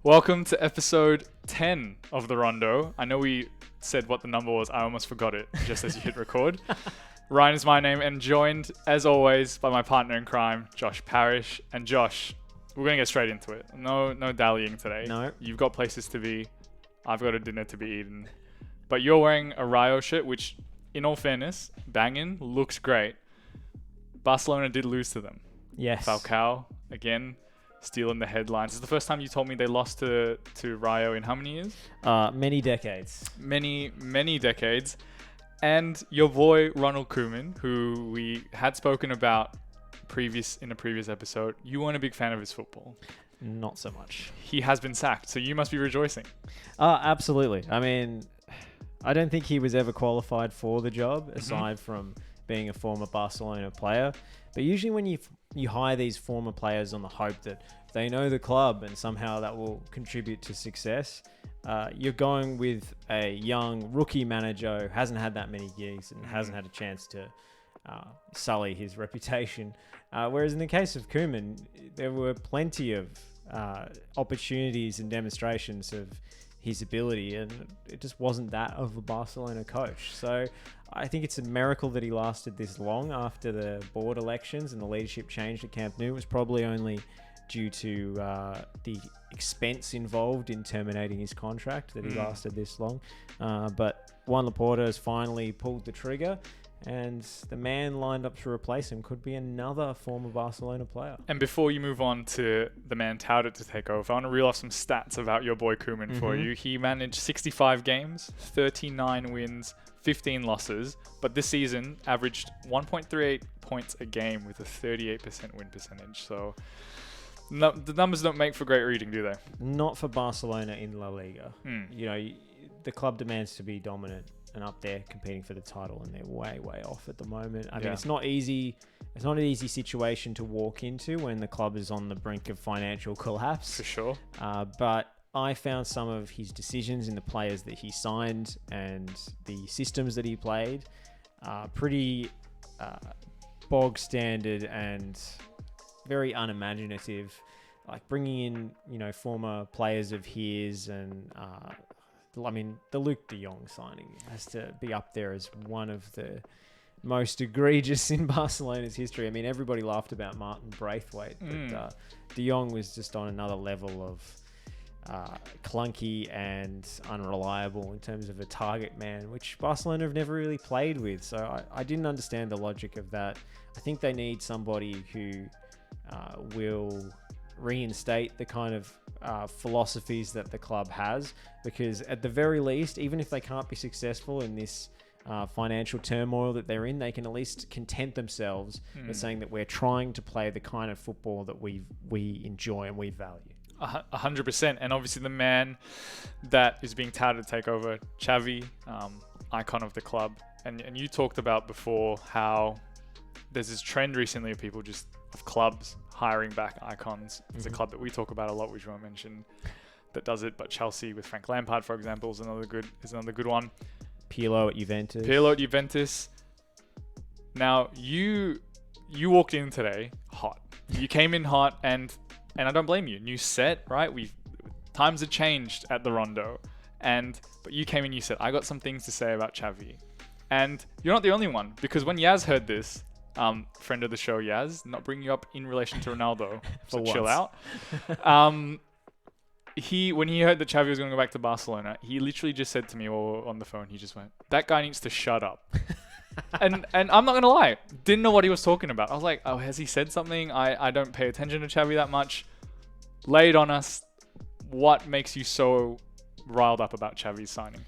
Welcome to episode 10 of the Rondo. I know we said what the number was. I almost forgot it just as you hit record. Ryan is my name and joined, as always, by my partner in crime, Josh Parrish. And Josh, we're going to get straight into it. No dallying today. No. You've got places to be. I've got a dinner to be eaten. But you're wearing a Rayo shirt, which, in all fairness, banging, looks great. Barcelona did lose to them. Yes. Falcao, again, stealing the headlines. It's the first time you told me they lost to Rayo in how many years? Many decades. Many decades. And your boy, Ronald Koeman, who we had spoken about in a previous episode, you weren't a big fan of his football. Not so much. He has been sacked, so you must be rejoicing. Absolutely. I mean, I don't think he was ever qualified for the job, aside from being a former Barcelona player. But usually when you hire these former players on the hope that they know the club and somehow that will contribute to success, you're going with a young rookie manager who hasn't had that many gigs and hasn't had a chance to sully his reputation. Whereas in the case of Koeman, there were plenty of opportunities and demonstrations of his ability, and it just wasn't that of a Barcelona coach. So I think it's a miracle that he lasted this long after the board elections and the leadership changed at Camp Nou. It was probably only due to the expense involved in terminating his contract that he lasted this long. But Juan Laporta has finally pulled the trigger, and the man lined up to replace him could be another former Barcelona player. And before you move on to the man touted to take over, I want to reel off some stats about your boy Koeman for you. He managed 65 games, 39 wins, 15 losses, but this season averaged 1.38 points a game with a 38% win percentage. So no, the numbers don't make for great reading, do they? Not for Barcelona in La Liga. You know, the club demands to be dominant and up there competing for the title, and they're way off at the moment. I mean, it's not easy. It's not an easy situation to walk into when the club is on the brink of financial collapse. For sure. But I found some of his decisions in the players that he signed and the systems that he played pretty bog standard and very unimaginative. Like bringing in, former players of his and I mean, the Luke de Jong signing has to be up there as one of the most egregious in Barcelona's history. I mean, everybody laughed about Martin Braithwaite, but de Jong was just on another level of clunky and unreliable in terms of a target man, which Barcelona have never really played with. So I didn't understand the logic of that. I think they need somebody who will reinstate the kind of philosophies that the club has, because at the very least, even if they can't be successful in this financial turmoil that they're in, they can at least content themselves with saying that we're trying to play the kind of football that we enjoy and we value. 100%. And obviously the man that is being touted to take over, Xavi, icon of the club. And you talked about before how there's this trend recently of clubs hiring back icons. There's a club that we talk about a lot, which you won't mention, that does it, but Chelsea with Frank Lampard, for example, is another good one. Pirlo at Juventus. Now, you walked in today hot. You came in hot, and I don't blame you. New set, right? Times have changed at the Rondo, but you came in, you said, I got some things to say about Xavi. And you're not the only one, because when Yaz heard this, friend of the show Yaz, not bringing you up in relation to Ronaldo, so chill out. When he heard that Xavi was going to go back to Barcelona, he literally just said to me on the phone, he just went, that guy needs to shut up. and I'm not going to lie, didn't know what he was talking about. I was like, oh, has he said something? I don't pay attention to Xavi that much. Lay it on us. What makes you so riled up about Xavi's signing?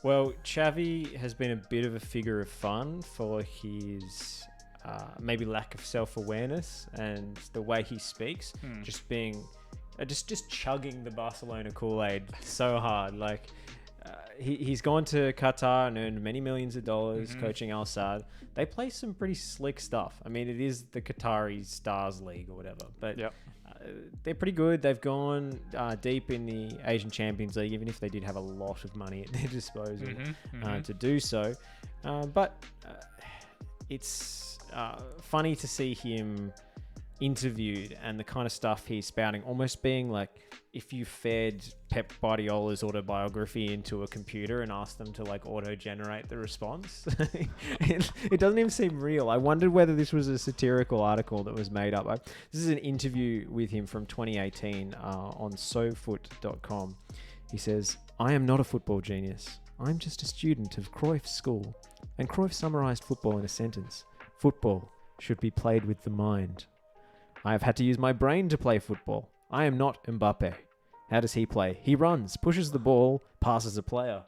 Well, Xavi has been a bit of a figure of fun for his maybe lack of self-awareness and the way he speaks, just being just chugging the Barcelona Kool-Aid so hard. Like he's gone to Qatar and earned many millions of dollars coaching Al Sadd. They play some pretty slick stuff. I mean, it is the Qatari Stars League or whatever, but they're pretty good. They've gone deep in the Asian Champions League, even if they did have a lot of money at their disposal to do so. But it's funny to see him interviewed and the kind of stuff he's spouting, almost being like if you fed Pep Guardiola's autobiography into a computer and asked them to like auto-generate the response. It doesn't even seem real. I wondered whether this was a satirical article that was made up. This is an interview with him from 2018 on SoFoot.com. He says, "I am not a football genius. I'm just a student of Cruyff's school." And Cruyff summarized football in a sentence: "Football should be played with the mind. I have had to use my brain to play football. I am not Mbappe. How does he play? He runs, pushes the ball, passes a player.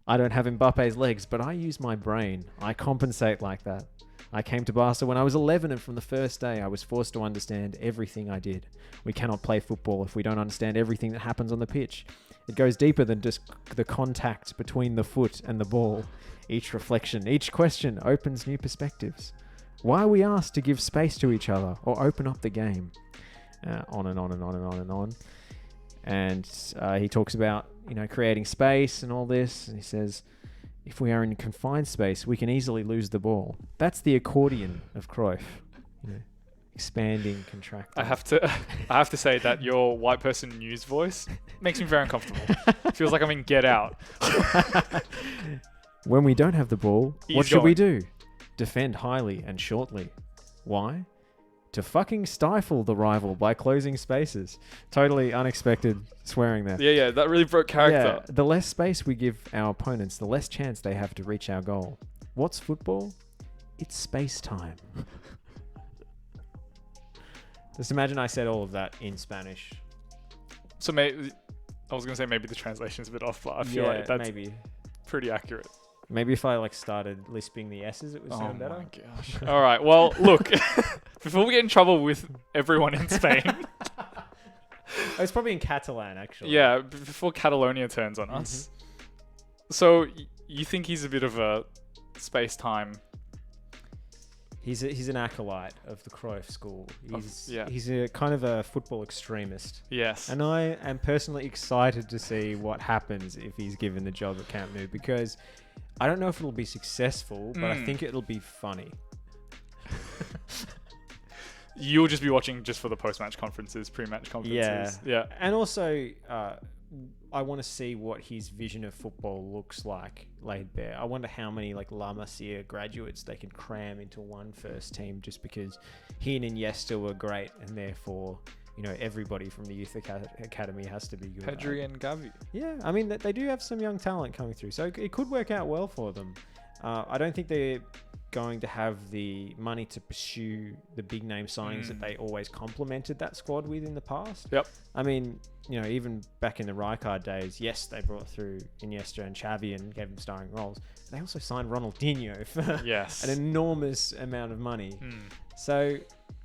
I don't have Mbappe's legs, but I use my brain. I compensate like that. I came to Barca when I was 11, and from the first day I was forced to understand everything I did. We cannot play football if we don't understand everything that happens on the pitch. It goes deeper than just the contact between the foot and the ball. Each reflection, each question opens new perspectives. Why are we asked to give space to each other or open up the game?" On and on and on and on and on. And he talks about, creating space and all this. And he says, if we are in confined space, we can easily lose the ball. That's the accordion of Cruyff. Expanding, contracting. I have to say that your white person news voice makes me very uncomfortable. Feels like I'm in Get Out. When we don't have the ball, what should we do? Defend highly and shortly. Why? To fucking stifle the rival by closing spaces. Totally unexpected swearing there. Yeah, that really broke character. Yeah, the less space we give our opponents, the less chance they have to reach our goal. What's football? It's space-time. Just imagine I said all of that in Spanish. So I was going to say maybe the translation's a bit off, but I feel like that's maybe pretty accurate. Maybe if I started lisping the S's, it would sound better. Oh my gosh. All right. Well, look, before we get in trouble with everyone in Spain. It's probably in Catalan, actually. Yeah, before Catalonia turns on us. So you think he's a bit of a space-time? He's an acolyte of the Cruyff school. He's a kind of a football extremist. Yes. And I am personally excited to see what happens if he's given the job at Camp Nou, because I don't know if it'll be successful, but I think it'll be funny. You'll just be watching just for the post-match conferences, pre-match conferences. Yeah. And also, I want to see what his vision of football looks like laid bare. I wonder how many La Masia graduates they can cram into one first team, just because he and Iniesta were great, and therefore, everybody from the youth academy has to be good. Pedri and Gavi. Yeah, I mean, they do have some young talent coming through, so it could work out well for them. I don't think they're going to have the money to pursue the big name signings that they always complemented that squad with in the past. Yep. I mean, even back in the Rijkaard days, yes, they brought through Iniesta and Xavi and gave them starring roles. They also signed Ronaldinho for an enormous amount of money. So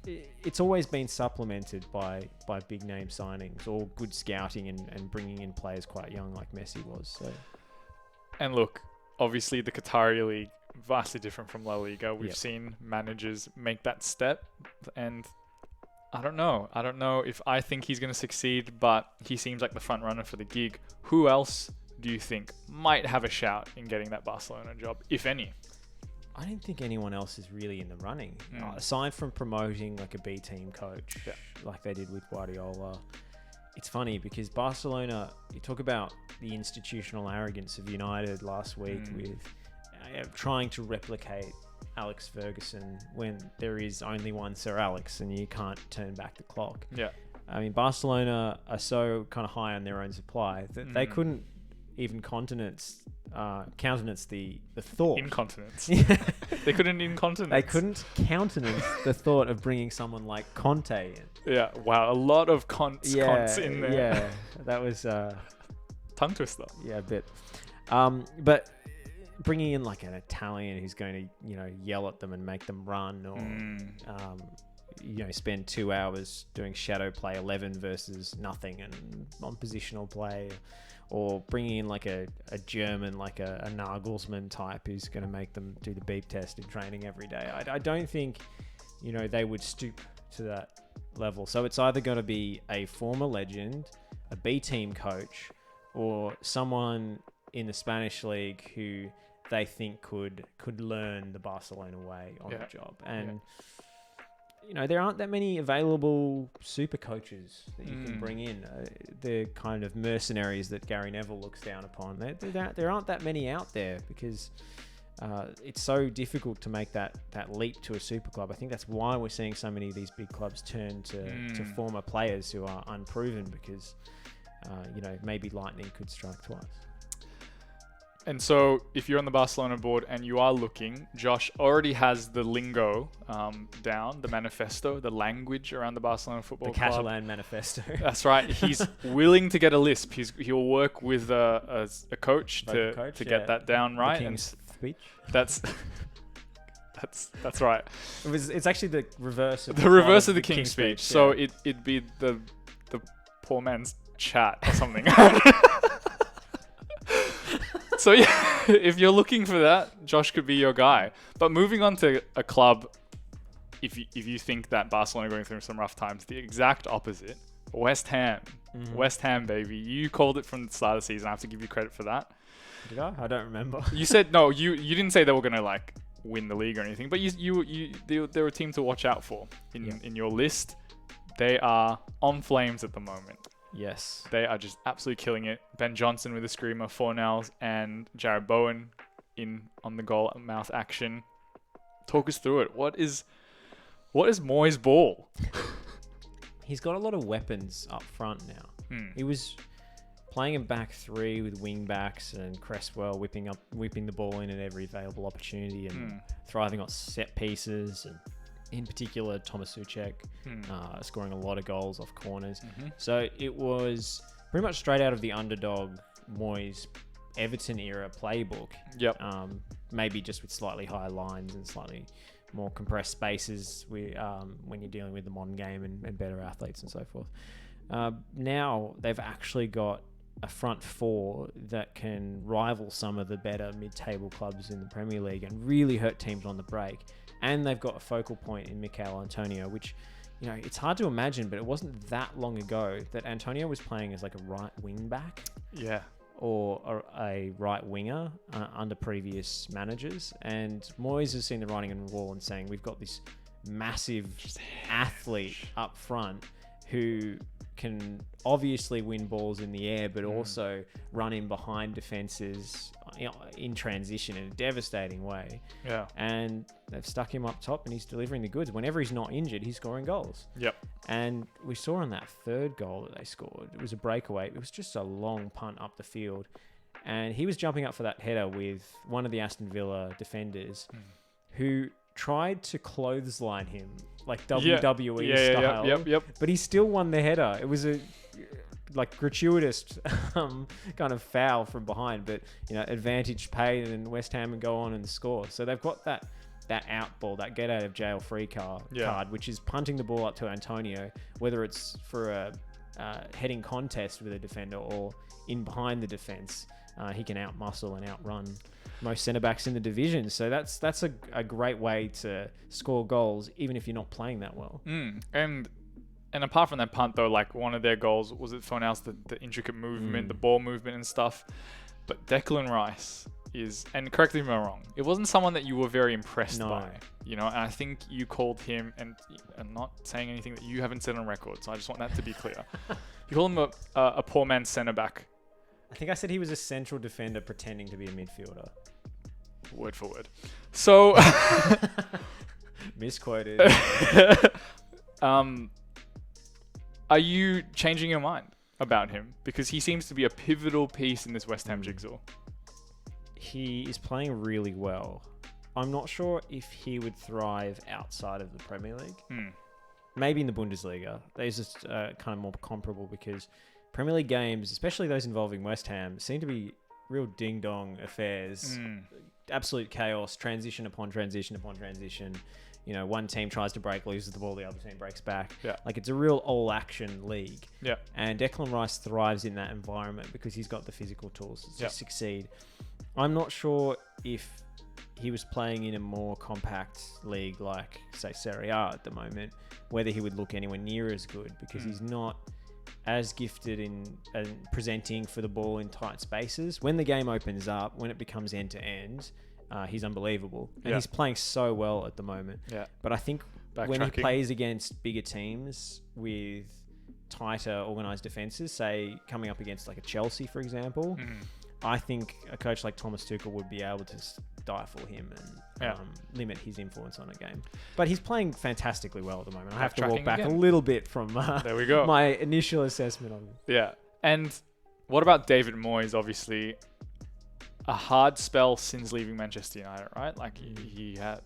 it's always been supplemented by big name signings or good scouting and bringing in players quite young like Messi was. So. And look, obviously the Qatari league, vastly different from La Liga. We've seen managers make that step, and I don't know if I think he's going to succeed, but he seems like the front runner for the gig. Who else do you think might have a shout in getting that Barcelona job, if any? I don't think anyone else is really in the running, aside from promoting a B team coach like they did with Guardiola. It's funny because Barcelona, you talk about the institutional arrogance of United last week with trying to replicate Alex Ferguson when there is only one Sir Alex and you can't turn back the clock. Yeah. I mean, Barcelona are so kind of high on their own supply that they couldn't even countenance the thought. Incontinence. They couldn't incontinence. They couldn't countenance the thought of bringing someone like Conte in. Yeah, wow, a lot of cons in there. Yeah, that was... tongue twister. Yeah, a bit. But bringing in an Italian who's going to, yell at them and make them run or, spend 2 hours doing shadow play 11 versus nothing and on positional play, or bringing in a German, a Nagelsmann type who's going to make them do the beep test in training every day. I don't think, they would stoop to that level. So it's either going to be a former legend, a B team coach, or someone in the Spanish league who they think could learn the Barcelona way on the job. And there aren't that many available super coaches that you can bring in. The kind of mercenaries that Gary Neville looks down upon. There aren't that many out there because it's so difficult to make that leap to a super club. I think that's why we're seeing so many of these big clubs turn to former players who are unproven because, maybe lightning could strike twice. And so if you're on the Barcelona board and you are looking, Josh already has the lingo down, the manifesto, the language around the Barcelona Football Club. The Catalan manifesto. That's right. He's willing to get a lisp. He'll work with a coach to get that down right. The King's speech. That's right. It's actually the reverse of the King's speech. So it'd be the poor man's chat or something. So yeah, if you're looking for that, Josh could be your guy. But moving on to a club, if you think that Barcelona are going through some rough times, the exact opposite, West Ham. West Ham, baby. You called it from the start of the season. I have to give you credit for that. Did I? I don't remember. You said no. You didn't say they were gonna like win the league or anything, but they're a team to watch out for in your list. They are on flames at the moment. Yes. They are just absolutely killing it. Ben Johnson with a screamer, Fornals, and Jared Bowen on the goal mouth action. Talk us through it. What is Moyes' ball? He's got a lot of weapons up front now. He was playing in back three with wing backs and Cresswell whipping the ball in at every available opportunity and thriving on set pieces, and in particular Thomas Souček scoring a lot of goals off corners. So it was pretty much straight out of the underdog Moyes Everton era playbook. Yep. Maybe just with slightly higher lines and slightly more compressed spaces when you're dealing with the modern game and better athletes and so forth. Now they've actually got a front four that can rival some of the better mid-table clubs in the Premier League and really hurt teams on the break. And they've got a focal point in Mikel Antonio, which, it's hard to imagine, but it wasn't that long ago that Antonio was playing as like a right wing back. Yeah. Or a right winger under previous managers. And Moyes has seen the writing on the wall and saying, we've got this massive athlete up front who can obviously win balls in the air, but also run in behind defenses in transition in a devastating way. Yeah. And they've stuck him up top and he's delivering the goods. Whenever he's not injured, he's scoring goals. Yep. And we saw on that third goal that they scored, it was a breakaway. It was just a long punt up the field. And he was jumping up for that header with one of the Aston Villa defenders who tried to clothesline him like WWE style. Yep. But he still won the header. It was a gratuitous kind of foul from behind, but advantage paid, and West Ham and go on and score. So they've got that out ball, that get out of jail free card, which is punting the ball up to Antonio, whether it's for a heading contest with a defender or in behind the defense. He can out-muscle and outrun most centre-backs in the division. So that's a great way to score goals, even if you're not playing that well. And apart from that punt, though, like one of their goals, was it Fornals, the intricate movement, the ball movement and stuff. But Declan Rice is, and correct me if I'm wrong, it wasn't someone that you were very impressed by. And I think you called him, and I'm not saying anything that you haven't said on record, so I just want that to be clear. You called him a poor man's centre-back. I think I said he was a central defender pretending to be a midfielder. Word for word. So... Misquoted. Are you changing your mind about him? Because he seems to be a pivotal piece in this West Ham jigsaw. He is playing really well. I'm not sure if he would thrive outside of the Premier League. Maybe in the Bundesliga. They're just kind of more comparable because Premier League games, especially those involving West Ham, seem to be real ding-dong affairs. Absolute chaos, transition upon transition upon transition. One team tries to break, loses the ball, the other team breaks back. Yeah. Like, it's a real all-action league. Yeah. And Declan Rice thrives in that environment because he's got the physical tools to succeed. I'm not sure if he was playing in a more compact league like, say, Serie A at the moment, whether he would look anywhere near as good because he's not as gifted in presenting for the ball in tight spaces. When the game opens up, when it becomes end-to-end, he's unbelievable. And he's playing so well at the moment. Yeah. But I think when he plays against bigger teams with tighter organised defences, say coming up against like a Chelsea, for example, I think a coach like Thomas Tuchel would be able to stifle him and limit his influence on a game. But he's playing fantastically well at the moment. I have to walk back a little bit from there we go. my initial assessment of him. Yeah. And what about David Moyes? Obviously, a hard spell since leaving Manchester United, right? Like he had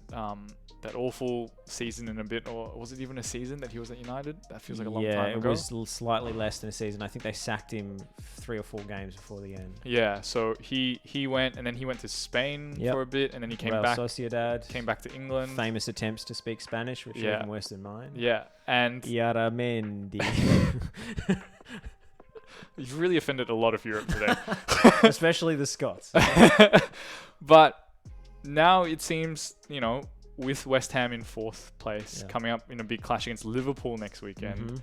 that awful season in a bit, or was it even a season that he was at United? That feels like a long time ago. Yeah, it was slightly less than a season. I think they sacked him 3 or 4 games before the end. Yeah, so he went, and then he went to Spain for a bit, and then he came Real back. Sociedad. Came back to England. Famous attempts to speak Spanish, which are even worse than mine. Yeah, and Yaramendi. You've really offended a lot of Europe today. Especially the Scots. But now it seems, with West Ham in 4th place, coming up in a big clash against Liverpool next weekend,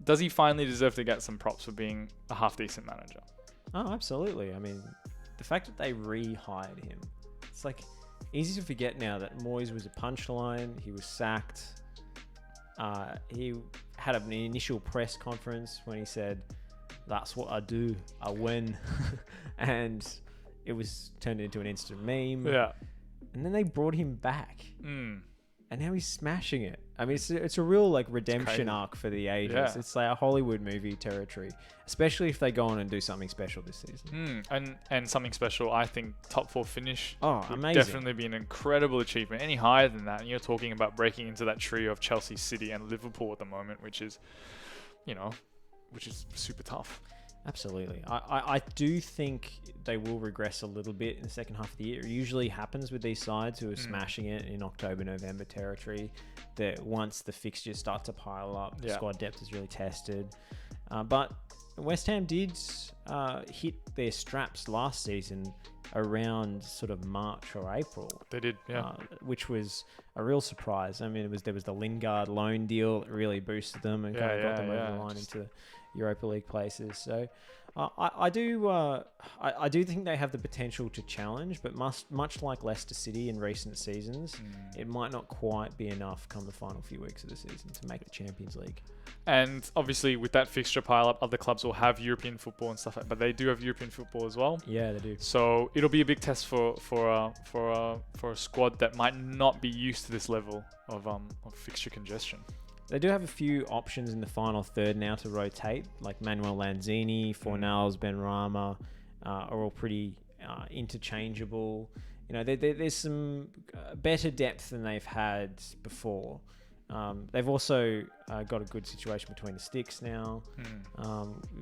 does he finally deserve to get some props for being a half-decent manager? Oh, absolutely. I mean, the fact that they re-hired him, it's like easy to forget now that Moyes was a punchline. He was sacked. He had an initial press conference when he said, "That's what I do. I win." And it was turned into an instant meme. Yeah. And then they brought him back. And now he's smashing it. I mean, it's a real like redemption arc for the ages. Yeah. It's like a Hollywood movie territory, especially if they go on and do something special this season. And something special, I think top 4 finish would amazing. Definitely be an incredible achievement. Any higher than that, and you're talking about breaking into that trio of Chelsea, City, and Liverpool at the moment, which is super tough. Absolutely. I do think they will regress a little bit in the second half of the year. It usually happens with these sides who are smashing it in October, November territory, that once the fixtures start to pile up, the squad depth is really tested. But West Ham did hit their straps last season around sort of March or April. They did, which was a real surprise. I mean, there was the Lingard loan deal that really boosted them and kind of got them over the line into Europa League places. So I do think they have the potential to challenge, but much like Leicester City in recent seasons, it might not quite be enough come the final few weeks of the season to make the Champions League. And obviously with that fixture pile up, other clubs will have European football and stuff like that, but they do have European football as well. Yeah, they do. So it'll be a big test for a squad that might not be used to this level of fixture congestion. They do have a few options in the final third now to rotate, like Manuel Lanzini, Fornals, Benrahma, are all pretty interchangeable. There's some better depth than they've had before. They've also got a good situation between the sticks now,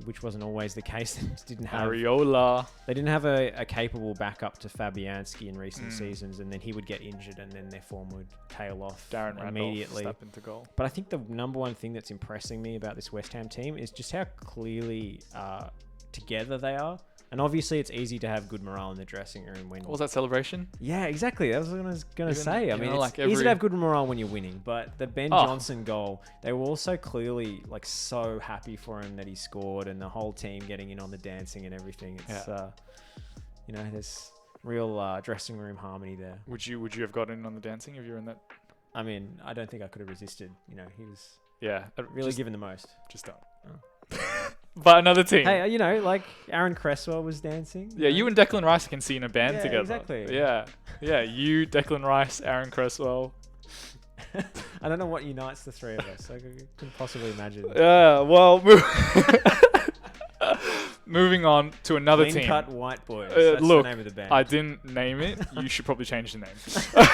which wasn't always the case. They didn't have Areola. They didn't have a capable backup to Fabianski in recent seasons, and then he would get injured, and then their form would tail off immediately. Step into goal. But I think the number one thing that's impressing me about this West Ham team is just how clearly together they are. And obviously, it's easy to have good morale in the dressing room when... What was that celebration? Yeah, exactly. That's what I was going to say. I mean, it's easy to have good morale when you're winning, but the Ben Johnson goal, they were also clearly so happy for him that he scored, and the whole team getting in on the dancing and everything. It's, there's real dressing room harmony there. Would you have gotten in on the dancing if you were in that? I mean, I don't think I could have resisted. He was really given the most. Just don't. But another team. Hey, Aaron Cresswell was dancing. Yeah, you and Declan Rice can see in a band together. Exactly. Yeah. You, Declan Rice, Aaron Cresswell. I don't know what unites the three of us. I couldn't possibly imagine. Yeah, well, moving on to another Clean team. Cut White Boys. That's the name of the band. I didn't name it. You should probably change the name.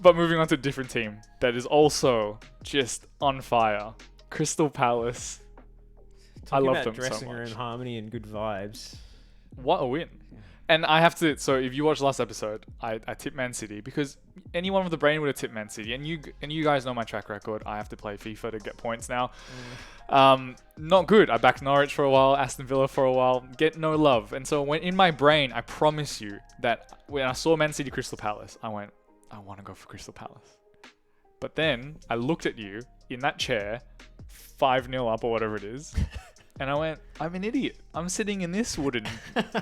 But moving on to a different team that is also just on fire. Crystal Palace. I love them so much. Dressing room harmony and good vibes. What a win. And I have to, so if you watched last episode, I tipped Man City because anyone with a brain would have tipped Man City. And you guys know my track record. I have to play FIFA to get points now. Not good. I backed Norwich for a while, Aston Villa for a while, get no love. And so when in my brain, I promise you that when I saw Man City Crystal Palace, I went, I want to go for Crystal Palace. But then I looked at you in that chair, 5-0 up or whatever it is. And I went, I'm an idiot. I'm sitting in this wooden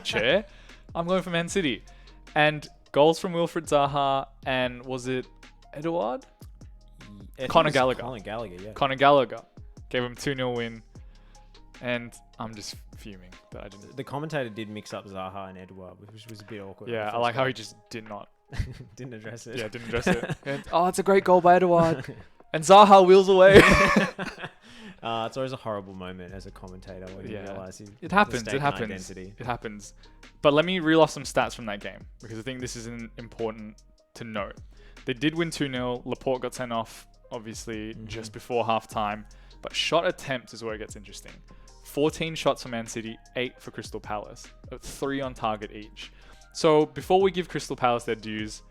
chair. I'm going for Man City. And goals from Wilfried Zaha and was it Edouard? Conor Gallagher. Conor Gallagher, yeah. Conor Gallagher gave him 2-0 win. And I'm just fuming that I didn't. The commentator did mix up Zaha and Edouard, which was a bit awkward. Yeah, I like how he just did not. Didn't address it. Yeah, didn't address it. And, it's a great goal by Edouard. And Zaha wheels away. It's always a horrible moment as a commentator when you realise it happens. It happens. But let me reel off some stats from that game because I think this is important to note. They did win 2-0. Laporte got sent off, obviously, just before halftime. But shot attempts is where it gets interesting. 14 shots for Man City, 8 for Crystal Palace, 3 on target each. So before we give Crystal Palace their dues,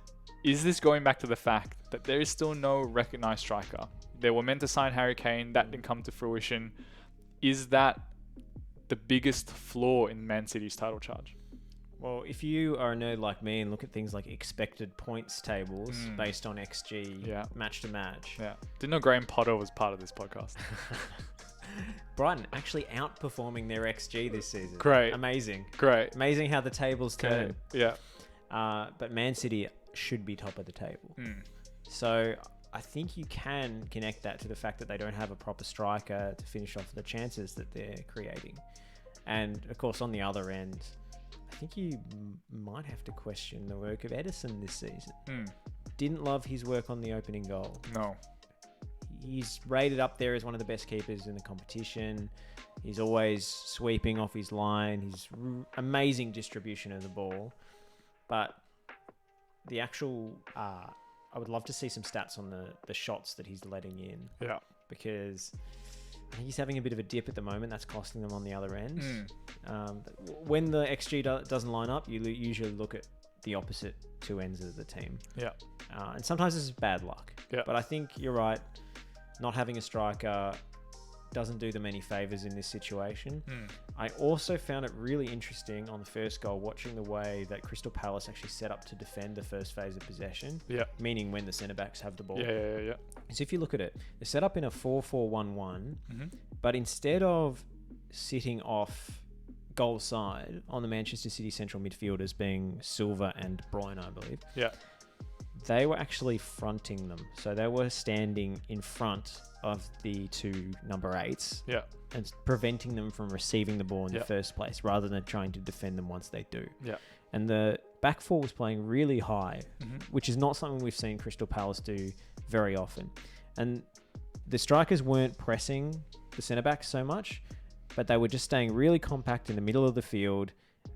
is this going back to the fact that there is still no recognised striker? They were meant to sign Harry Kane, that didn't come to fruition. Is that the biggest flaw in Man City's title charge? Well, if you are a nerd like me and look at things like expected points tables based on XG match to match. Yeah. Didn't know Graham Potter was part of this podcast. Brighton actually outperforming their XG this season. Great. Amazing. Great. Amazing how the tables turn. Yeah. But Man City should be top of the table. So I think you can connect that to the fact that they don't have a proper striker to finish off the chances that they're creating. And of course, on the other end, I think you might have to question the work of Edison this season. Didn't love his work on the opening goal. No. He's rated up there as one of the best keepers in the competition. He's always sweeping off his line. He's amazing distribution of the ball. But the actual... I would love to see some stats on the shots that he's letting in. Yeah. Because I think he's having a bit of a dip at the moment. That's costing them on the other end. When the XG doesn't line up, you usually look at the opposite two ends of the team. Yeah. And sometimes this is bad luck. Yeah. But I think you're right. Not having a striker doesn't do them any favours in this situation. I also found it really interesting on the first goal, watching the way that Crystal Palace actually set up to defend the first phase of possession. Yeah. Meaning when the centre-backs have the ball. Yeah. So if you look at it, they're set up in a 4-4-1-1, but instead of sitting off goal side on the Manchester City central midfielders being Silva and Bruyne, I believe. Yeah. They were actually fronting them. So they were standing in front of the two number 8s and preventing them from receiving the ball in the first place rather than trying to defend them once they do. Yeah. And the back four was playing really high, which is not something we've seen Crystal Palace do very often. And the strikers weren't pressing the centre-backs so much, but they were just staying really compact in the middle of the field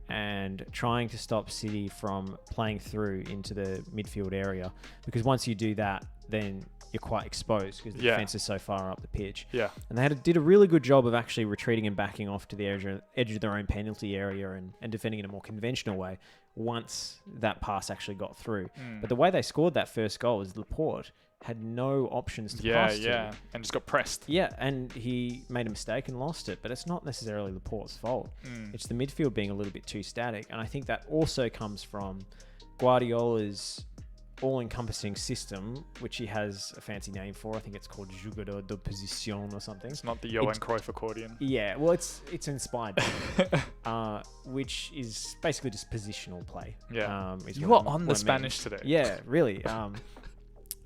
and trying to stop City from playing through into the midfield area. Because once you do that, then you're quite exposed because the defence is so far up the pitch. Yeah. And they did a really good job of actually retreating and backing off to the edge of their own penalty area and defending in a more conventional way once that pass actually got through. But the way they scored that first goal is Laporte had no options to pass to. Yeah, and just got pressed. Yeah, and he made a mistake and lost it, but it's not necessarily Laporte's fault. It's the midfield being a little bit too static, and I think that also comes from Guardiola's all-encompassing system, which he has a fancy name for. I think it's called Jogador de Position or something. It's not the Johan Cruyff accordion. Yeah, well, it's inspired by which is basically just positional play. Yeah, you are on the Spanish today. Yeah, really.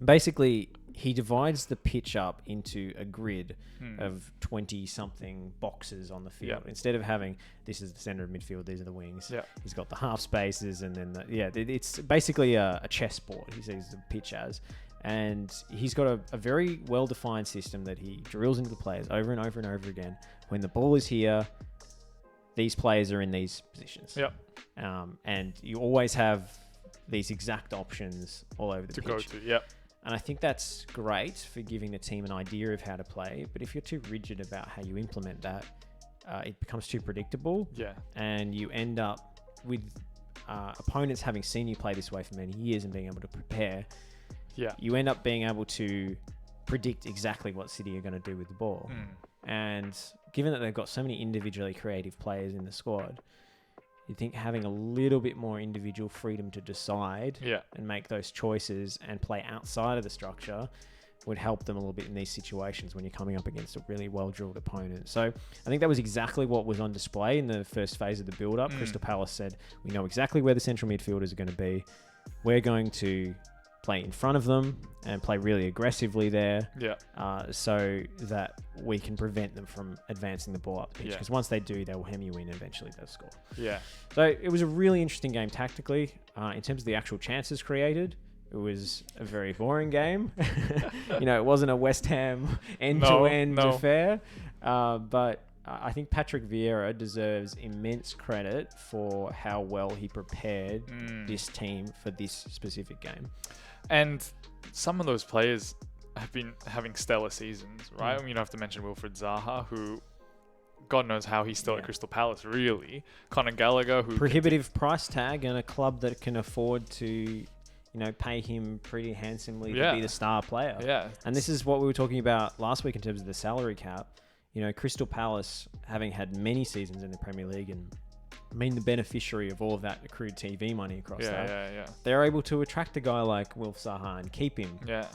Basically, he divides the pitch up into a grid of 20-something boxes on the field. Instead of having, this is the centre of midfield, these are the wings. He's got the half spaces, and then, it's basically a chessboard, he sees the pitch as. And he's got a very well-defined system that he drills into the players over and over and over again. When the ball is here, these players are in these positions. And you always have these exact options all over the pitch. To go to, And I think that's great for giving the team an idea of how to play. But if you're too rigid about how you implement that, it becomes too predictable. Yeah. And you end up with opponents having seen you play this way for many years and being able to prepare. Yeah. You end up being able to predict exactly what City are going to do with the ball. And given that they've got so many individually creative players in the squad, you think having a little bit more individual freedom to decide and make those choices and play outside of the structure would help them a little bit in these situations when you're coming up against a really well-drilled opponent. So I think that was exactly what was on display in the first phase of the build-up. Crystal Palace said, we know exactly where the central midfielders are going to be. We're going to play in front of them and play really aggressively there. Yeah. So that we can prevent them from advancing the ball up the pitch. Because once they do, they will hem you in and eventually they'll score. Yeah. So it was a really interesting game tactically. In terms of the actual chances created, it was a very boring game. It wasn't a West Ham end-to-end affair. But I think Patrick Vieira deserves immense credit for how well he prepared this team for this specific game. And some of those players have been having stellar seasons, right? You don't have to mention Wilfried Zaha, who God knows how he's still at Crystal Palace, really. Conor Gallagher, who... Prohibitive price tag and a club that can afford to... pay him pretty handsomely to be the star player. Yeah. And this is what we were talking about last week in terms of the salary cap. Crystal Palace, having had many seasons in the Premier League and been the beneficiary of all of that accrued TV money across that, they're able to attract a guy like Wilf Zaha and keep him. Yeah.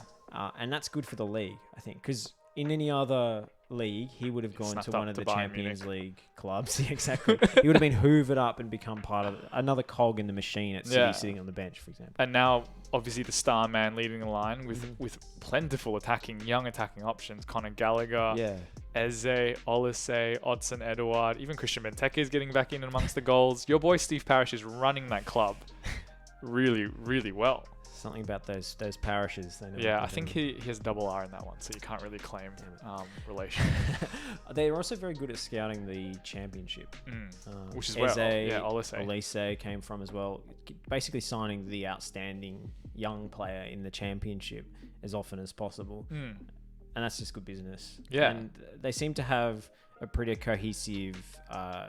And that's good for the league, I think, because in any other league, he would have gone to one of the Champions League clubs. Yeah, exactly. He would have been hoovered up and become part of another cog in the machine at City, sitting on the bench, for example. And now, obviously, the star man leading the line with plentiful young attacking options. Conor Gallagher, Eze, Olise, Odson Edouard, even Christian Benteke is getting back in amongst the goals. Your boy Steve Parish is running that club really, really well. Something about those parishes. I think he has double R in that one, so you can't really claim relation. They're also very good at scouting the championship. Which is where Olise came from as well. Basically signing the outstanding young player in the championship as often as possible. And that's just good business. Yeah. And they seem to have a pretty cohesive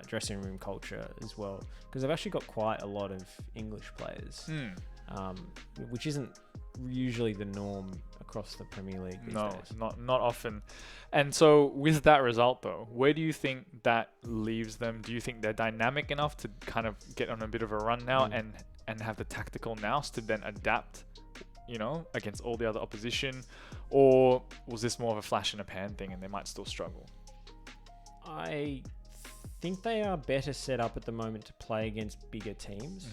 dressing room culture as well, because they've actually got quite a lot of English players. Which isn't usually the norm across the Premier League these days. Not often. And so with that result, though, where do you think that leaves them? Do you think they're dynamic enough to kind of get on a bit of a run now and have the tactical nous to then adapt, against all the other opposition? Or was this more of a flash in a pan thing and they might still struggle? I think they are better set up at the moment to play against bigger teams.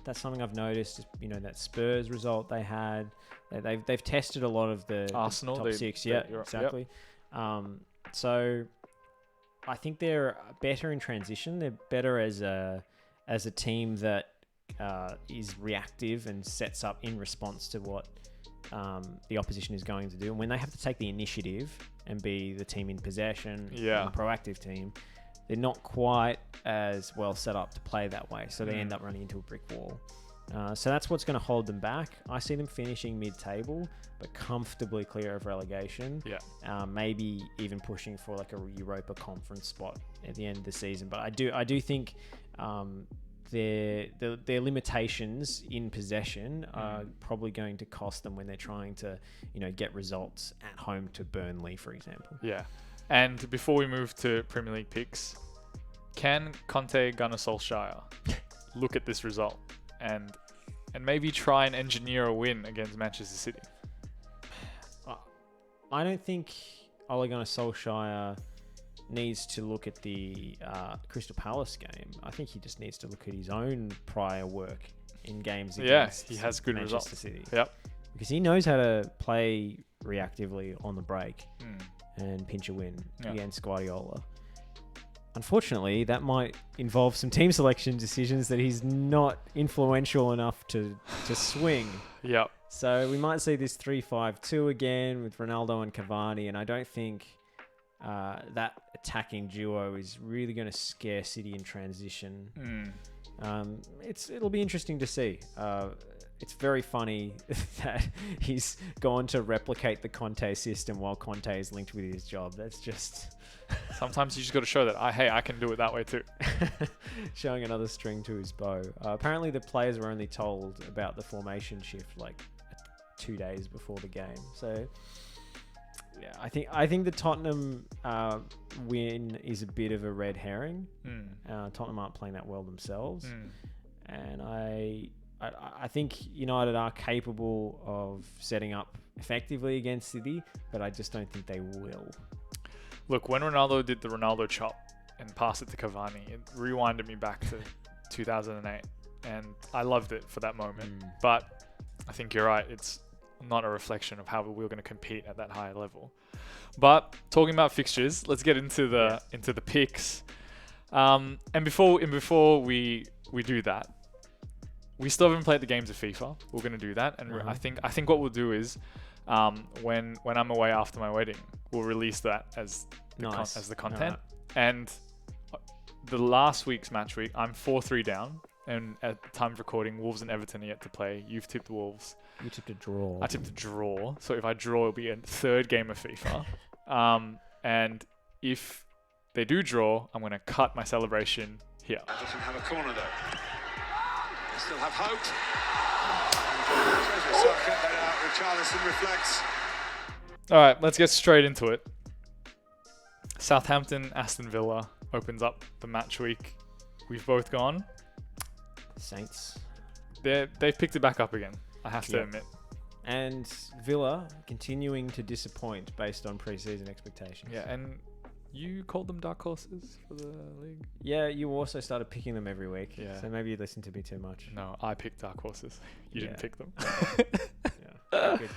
That's something I've noticed. That Spurs result they had. They've tested a lot of the Arsenal top six. Yeah, exactly. Yep. So I think they're better in transition. They're better as a team that is reactive and sets up in response to what the opposition is going to do. And when they have to take the initiative and be the team in possession, and proactive team, they're not quite as well set up to play that way. So they end up running into a brick wall. So that's what's going to hold them back. I see them finishing mid-table, but comfortably clear of relegation. Yeah. Maybe even pushing for like a Europa Conference spot at the end of the season. But I do think their limitations in possession are probably going to cost them when they're trying to, get results at home to Burnley, for example. Yeah. And before we move to Premier League picks, can Conte Gunnar Solskjaer look at this result and maybe try and engineer a win against Manchester City? I don't think Ole Gunnar Solskjaer needs to look at the Crystal Palace game. I think he just needs to look at his own prior work in games against he has good Manchester results. City. Yep. Because he knows how to play reactively on the break and pinch a win against Guardiola. Unfortunately, that might involve some team selection decisions that he's not influential enough to swing. Yep. So we might see this 3-5-2 again with Ronaldo and Cavani, and I don't think that attacking duo is really going to scare City in transition. It'll be interesting to see. It's very funny that he's gone to replicate the Conte system while Conte is linked with his job. That's just... Sometimes you just got to show that, I can do it that way too. Showing another string to his bow. Apparently the players were only told about the formation shift like 2 days before the game. So yeah, I think the Tottenham win is a bit of a red herring. Tottenham aren't playing that well themselves. And I think United are capable of setting up effectively against City, but I just don't think they will. Look, when Ronaldo did the Ronaldo chop and passed it to Cavani, it rewinded me back to 2008, and I loved it for that moment. But I think you're right. It's not a reflection of how we were going to compete at that high level. But talking about fixtures, let's get into the picks. And before we do that, we still haven't played the games of FIFA. We're going to do that, and I think what we'll do is, when I'm away after my wedding, we'll release that as the content. Right. And the last week's match week, I'm 4-3 down, and at the time of recording, Wolves and Everton are yet to play. You've tipped Wolves. You tipped a draw. I tipped a draw. So if I draw, it'll be a third game of FIFA. And if they do draw, I'm going to cut my celebration here. Doesn't have a corner though. They still have hope. Richarlison reflects. All right, let's get straight into it. Southampton, Aston Villa opens up the match week. We've both gone. Saints. They've picked it back up again, I have to admit. And Villa continuing to disappoint based on pre-season expectations. Yeah, and you called them dark horses for the league? Yeah, you also started picking them every week. Yeah. So maybe you listened to me too much. No, I picked dark horses. You didn't pick them. Yeah. Good.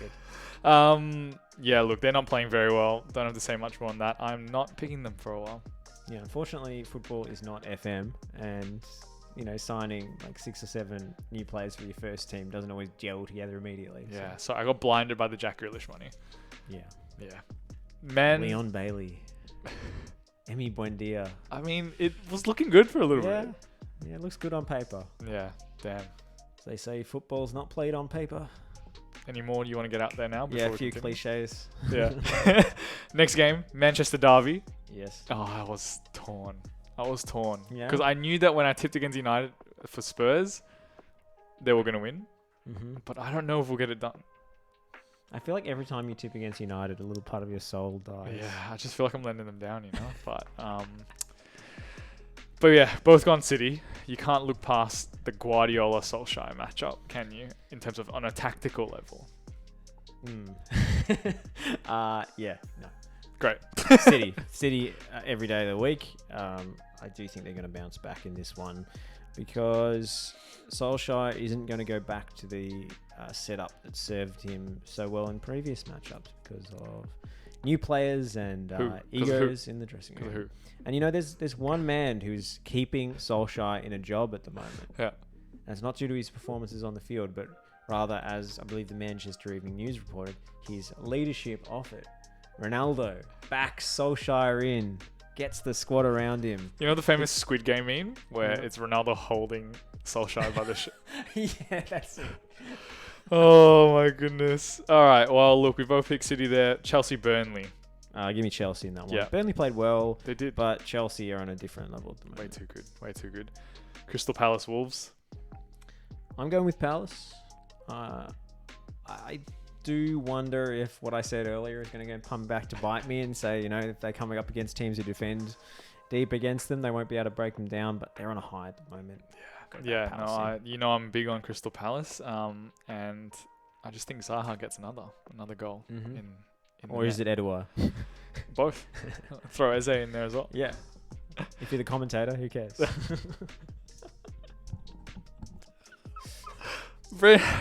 Yeah, look, they're not playing very well. Don't have to say much more on that. I'm not picking them for a while. Yeah, unfortunately, football is not FM, and signing like 6 or 7 new players for your first team doesn't always gel together immediately. Yeah, so I got blinded by the Jack Grealish money. Yeah. Man. Leon Bailey. Emi Buendia. I mean, it was looking good for a little bit. Yeah, it looks good on paper. Yeah, damn. They say football's not played on paper. Any more you want to get out there now? Yeah, a few cliches. Yeah. Next game, Manchester Derby. Yes. Oh, I was torn. Yeah. Because I knew that when I tipped against United for Spurs, they were going to win. Mm-hmm. But I don't know if we'll get it done. I feel like every time you tip against United, a little part of your soul dies. Yeah, I just feel like I'm letting them down, But yeah, both gone City. You can't look past the Guardiola-Solskjaer matchup, can you? In terms of on a tactical level. Yeah, no. Great. City every day of the week. I do think they're going to bounce back in this one because Solskjaer isn't going to go back to the setup that served him so well in previous matchups because of new players and egos in the dressing room. And there's one man who's keeping Solskjaer in a job at the moment. Yeah. And it's not due to his performances on the field, but rather, as I believe the Manchester Evening News reported, his leadership off it. Ronaldo backs Solskjaer in, gets the squad around him. You know the famous Squid Game meme where it's Ronaldo holding Solskjaer by the Yeah, that's it. Oh my goodness. All right. Well, look, we both picked City there. Chelsea, Burnley. Give me Chelsea in that one. Yeah. Burnley played well. They did. But Chelsea are on a different level at the moment. Way too good. Crystal Palace, Wolves. I'm going with Palace. I do wonder if what I said earlier is going to go come back to bite me and say, if they're coming up against teams who defend deep against them, they won't be able to break them down, but they're on a high at the moment. I'm big on Crystal Palace, and I just think Zaha gets another goal. Mm-hmm. Or is it Edouard? Both. Throw Eze in there as well. Yeah. If you're the commentator, who cares?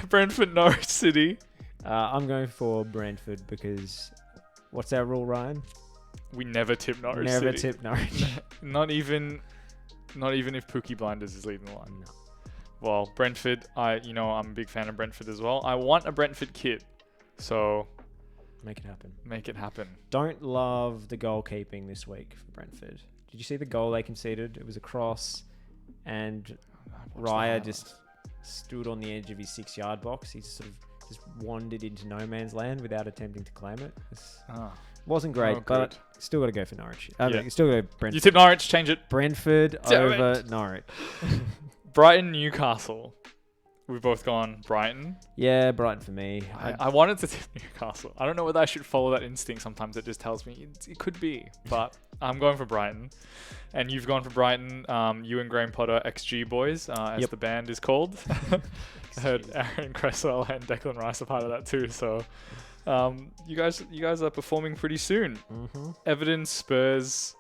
Brentford, Norwich City. I'm going for Brentford because what's our rule, Ryan? We never tip Norwich Never City. tip Norwich. Not even if Pookie Blinders is leading the line. No. Well, Brentford, I'm a big fan of Brentford as well. I want a Brentford kit, so make it happen. Don't love the goalkeeping this week for Brentford. Did you see the goal they conceded? It was a cross, and Raya just stood on the edge of his 6-yard box. He sort of just wandered into no man's land without attempting to claim it. Wasn't great, but still got to go for Norwich. Still got to Brentford. You tip Norwich, change it. Brentford over Norwich. Brighton, Newcastle. We've both gone Brighton. Yeah, Brighton for me. I wanted to tip Newcastle. I don't know whether I should follow that instinct. Sometimes it just tells me it could be, but I'm going for Brighton. And you've gone for Brighton. You and Graham Potter, XG boys, as the band is called. I heard Aaron Cresswell and Declan Rice are part of that too. So you guys are performing pretty soon. Mm-hmm. Everton, Spurs.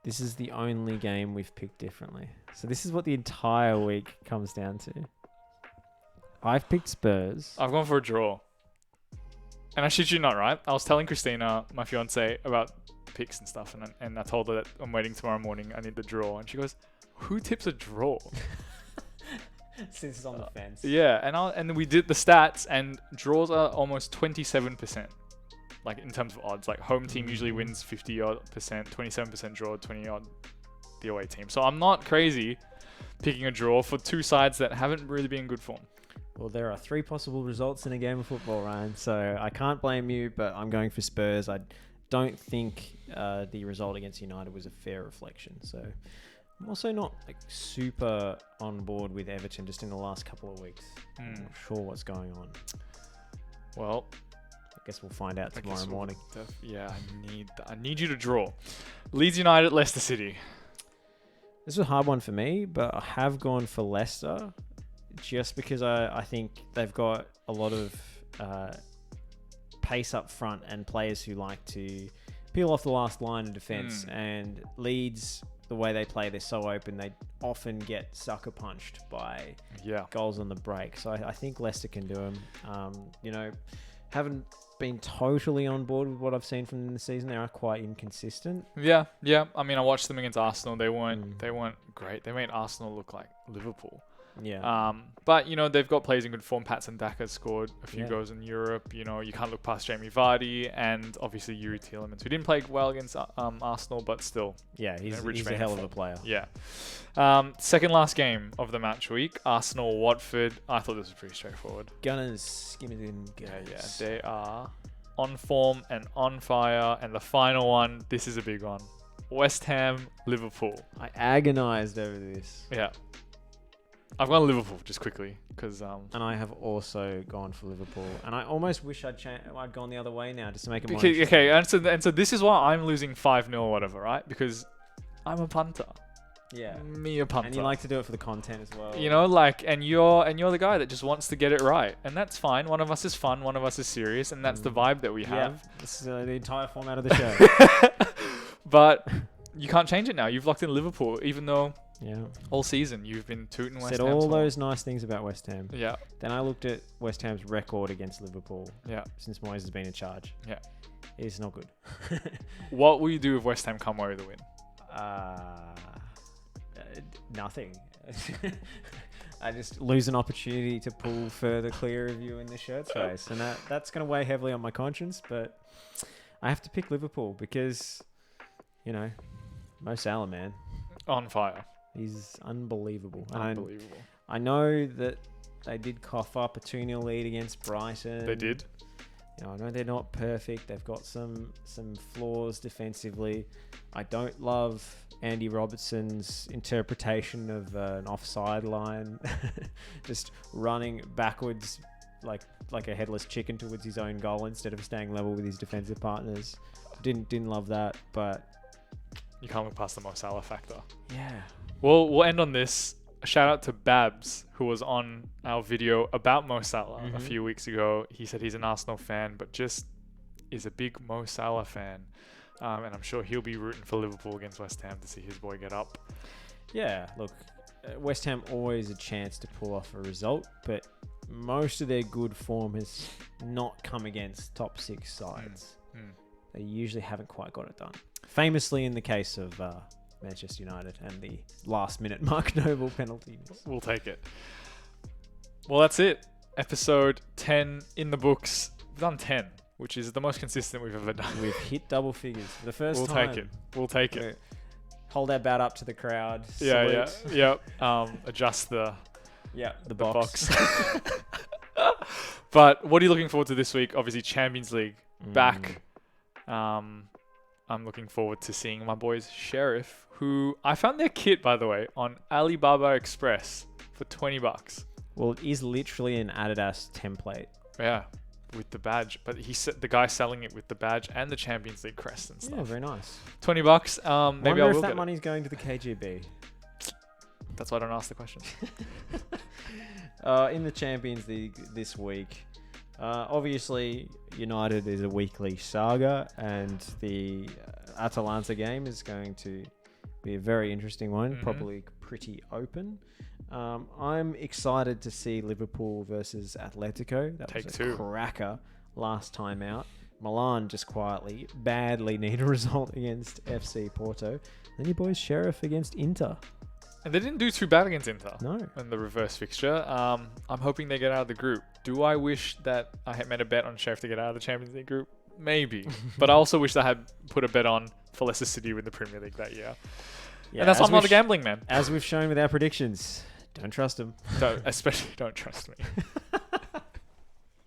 This is the only game we've picked differently. So this is what the entire week comes down to. I've picked Spurs. I've gone for a draw. And I shit you not, right? I was telling Christina, my fiance, about picks and stuff, and I told her that I'm waiting tomorrow morning. I need the draw, and she goes, "Who tips a draw?" Since it's on the fence. Yeah, and we did the stats, and draws are almost 27%. Like in terms of odds, like home team usually wins 50% 27% draw, 20 odd the away team. So I'm not crazy picking a draw for two sides that haven't really been in good form. Well, there are 3 possible results in a game of football, Ryan. So I can't blame you, but I'm going for Spurs. I don't think the result against United was a fair reflection. So I'm also not like super on board with Everton just in the last couple of weeks. I'm not sure what's going on. Well, I guess we'll find out tomorrow morning. Yeah, I need you to draw. Leeds United, Leicester City. This is a hard one for me, but I have gone for Leicester just because I think they've got a lot of pace up front and players who like to peel off the last line of defence. And Leeds, the way they play, they're so open, they often get sucker punched by goals on the break. So I think Leicester can do them. Haven't been totally on board with what I've seen from them this season. They are quite inconsistent. Yeah. I mean, I watched them against Arsenal. They weren't great. They made Arsenal look like Liverpool. Yeah. But they've got players in good form. Patson Daka scored a few goals in Europe. You can't look past Jamie Vardy and obviously Yuri Tielemans, who didn't play well against Arsenal, but still. Yeah, he's a hell of a player. Yeah. Second last game of the match week, Arsenal-Watford. I thought this was pretty straightforward. Gunners, give me them gunners. Yeah. They are on form and on fire. And the final one, this is a big one. West Ham, Liverpool. I agonized over this. Yeah. I've gone Liverpool just quickly because and I have also gone for Liverpool, and I almost wish I'd gone the other way now just to make it more interesting. Okay, and so this is why I'm losing 5-0 or whatever, right? Because I'm a punter. Yeah, me a punter. And you like to do it for the content as well. And you're the guy that just wants to get it right, and that's fine. One of us is fun, one of us is serious, and that's the vibe that we have. Yeah, this is the entire format of the show. But you can't change it now. You've locked in Liverpool, even though. Yeah. All season, you've been tooting West Ham. Said all those nice things about West Ham. Yeah. Then I looked at West Ham's record against Liverpool. Yeah. Since Moyes has been in charge. Yeah. It's not good. What will you do if West Ham come away with a win? Nothing. I just lose an opportunity to pull further clear of you in the shirt race, and that's going to weigh heavily on my conscience. But I have to pick Liverpool because, Mo Salah, man, on fire. He's unbelievable. Unbelievable. I know that they did cough up a 2-0 lead against Brighton. They did. I know they're not perfect. They've got some flaws defensively. I don't love Andy Robertson's interpretation of an offside line. Just running backwards like a headless chicken towards his own goal instead of staying level with his defensive partners. Didn't love that, but you can't look past the Mo Salah factor. Yeah. We'll end on this. A shout out to Babs, who was on our video about Mo Salah a few weeks ago. He said he's an Arsenal fan, but just is a big Mo Salah fan. And I'm sure he'll be rooting for Liverpool against West Ham to see his boy get up. Yeah, look, West Ham always a chance to pull off a result, but most of their good form has not come against top 6 sides. They usually haven't quite got it done. Famously in the case of Manchester United and the last-minute Mark Noble penalty miss. We'll take it. Well, that's it. Episode 10 in the books. We've done 10, which is the most consistent we've ever done. We've hit double figures for the first time. We'll take it. Hold our bat up to the crowd. Yeah. Adjust the box. But what are you looking forward to this week? Obviously, Champions League back. I'm looking forward to seeing my boys Sheriff, who I found their kit, by the way, on Alibaba Express for $20. Well, it is literally an Adidas template. Yeah, with the badge. But the guy selling it with the badge and the Champions League crest and stuff. Yeah, very nice. $20. Maybe I will if that get money's going to the KGB. That's why I don't ask the question. In the Champions League this week, obviously United is a weekly saga, and the Atalanta game is going to be a very interesting one, probably pretty open. I'm excited to see Liverpool versus Atletico. That Take was a two. cracker last time out. Milan just quietly, badly need a result against FC Porto. Then your boys Sheriff against Inter. And they didn't do too bad against Inter. No. In the reverse fixture. I'm hoping they get out of the group. Do I wish that I had made a bet on Sheriff to get out of the Champions League group? Maybe. But I also wish I had put a bet on for Leicester City win the Premier League that year. Yeah, And that's why as I'm not a we've gambling man. As we've shown with our predictions, don't trust them. Especially don't trust me.